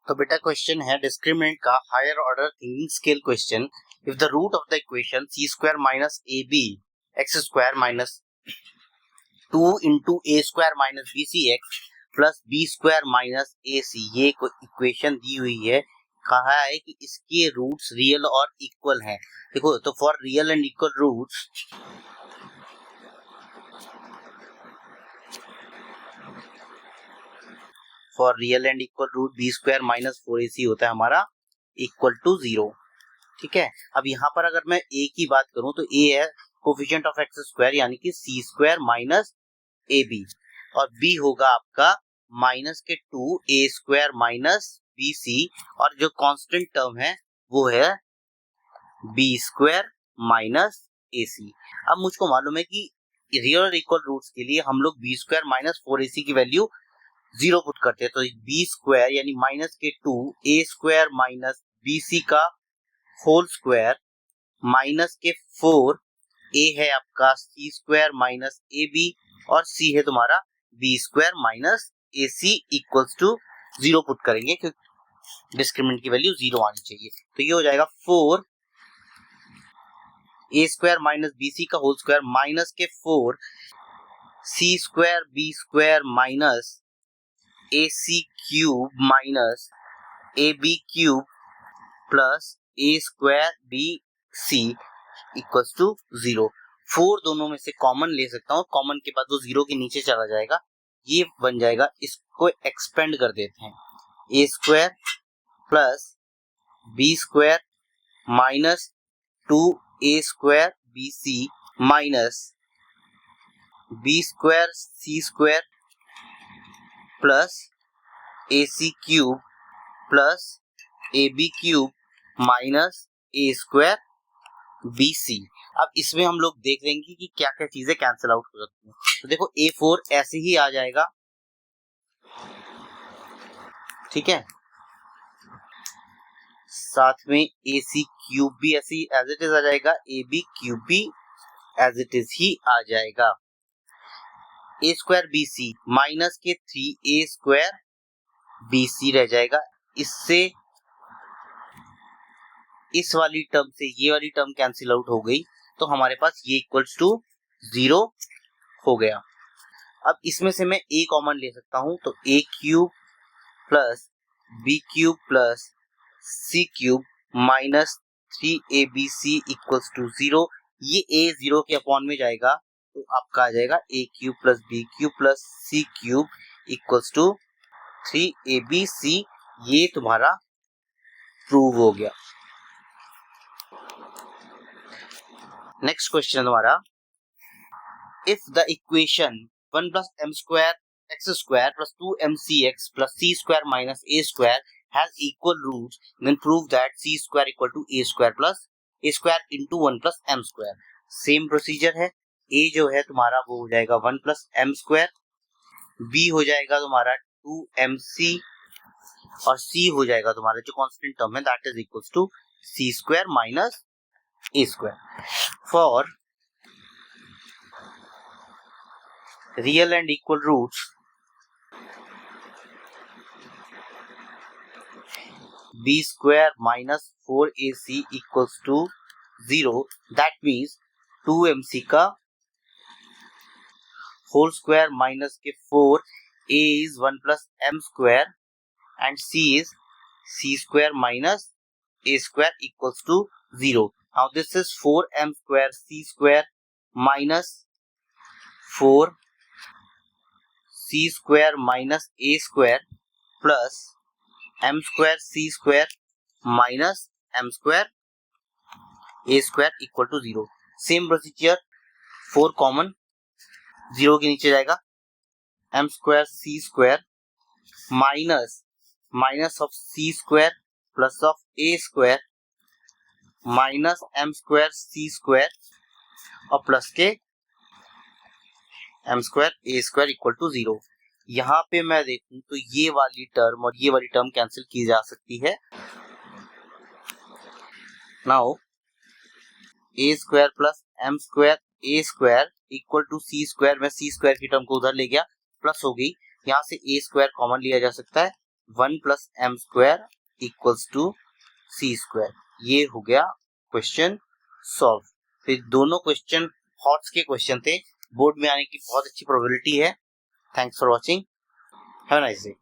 तो बेटा क्वेश्चन है डिस्क्रिमिनेंट का higher order thinking scale question. If the root of the equation C square minus A B X square minus 2 into A square minus B C X plus B square minus A C, ये equation दी हुई है। कहा है कि इसके roots real और equal हैं। देखो तो for real and equal roots for real and equal root B square minus 4ac होता है हमारा इक्वल टू 0। ठीक है, अब यहाँ पर अगर मैं a की बात करूं तो a है कोफिशिएंट ऑफ एक्स स्क्वायर यानी कि सी स्क्वायर माइनस ए बी, और b होगा आपका माइनस के 2a स्क्वायर माइनस बी सी, और जो कांस्टेंट टर्म है वो है b स्क्वायर माइनस ए सी। अब मुझको मालूम है कि रियल और इक्वल रूट्स के लिए हम लोग b स्क्वायर माइनस 4ac की वैल्यू 0 पुट करते हैं, तो बी स्क्वायर यानी माइनस के 2a स्क्वायर माइनस बी सी का होल स्क्वायर माइनस के 4a है आपका C square minus A B, और c है तुम्हारा B square minus A C equals to 0 put करेंगे क्योंकि डिस्क्रिमिनेंट की वैल्यू 0 आनी चाहिए। तो ये हो जाएगा 4a स्क्वायर माइनस बी सी का होल स्क्वायर माइनस के 4 C square B square minus A C cube minus A B cube plus A square B C equals to 0। 4 दोनों में से कॉमन ले सकता हूँ, कॉमन के बाद वो 0 के नीचे चला जाएगा, ये बन जाएगा। इसको एक्सपेंड कर देते हैं, A square plus B square minus 2a square B C minus B square C square plus A C cube plus A B cube minus A square B C. अब इसमें हम लोग देख लेंगे कि क्या क्या चीजें कैंसिल आउट हो सकती हैं। तो देखो a4 ऐसे ही आ जाएगा, ठीक है, साथ में ए सी क्यूब भी ऐसे ही एज इट इज आ जाएगा, ए बी क्यूब भी एज इट इज ही आ जाएगा। ए स्क्वायर बी सी माइनस के 3a स्क्वायर बी सी रह जाएगा। इससे इस वाली टर्म से ये वाली टर्म कैंसिल आउट हो गई, तो हमारे पास ये इक्वल्स टू 0 हो गया। अब इसमें से मैं a कॉमन ले सकता हूं, तो a cube plus b cube plus c cube minus 3abc equals to 0। ये a 0 के अपॉन में जाएगा, तो आपका आ जाएगा a cube plus b cube plus c cube equals to 3abc। ये तुम्हारा प्रूव हो गया। नेक्स्ट क्वेश्चन तुम्हारा, if the equation 1 plus M square X square plus 2mcx प्लस c square minus a square has equal roots, then prove that c square equal to a square plus a square into 1 plus m square. Same procedure है, a जो है तुम्हारा वो हो जाएगा 1 plus m square, b हो जाएगा तुम्हारा 2mc, और c हो जाएगा तुम्हारा जो कांस्टेंट टर्म है that is equals to c square minus a square. For real and equal roots b square minus 4ac equals to 0, that means 2mc का होल स्क्वायर माइनस के 4a is 1 plus m square and c is c square minus a square equals to 0. Now this is 4m square c square minus 4 c square minus a square plus m square c square minus m square a square equal to 0. Same procedure, 4 common, 0 के नीचे जाएगा, m square c square minus of c square plus of a square minus m square c square और plus के m square a square equal to 0। यहाँ पे मैं देखूं तो ये वाली टर्म और ये वाली टर्म कैंसिल की जा सकती है। Now a square plus m square a square equal to c square, मैं c स्क्वायर की टर्म को उधर ले गया, प्लस हो गई, यहाँ से a स्क्वायर कॉमन लिया जा सकता है, 1 plus M square equals to C square. ये हो गया क्वेश्चन सॉल्व। फिर दोनों क्वेश्चन हॉट्स के क्वेश्चन थे, बोर्ड में आने की बहुत अच्छी प्रोबेबिलिटी है। Thanks for watching, have a nice day.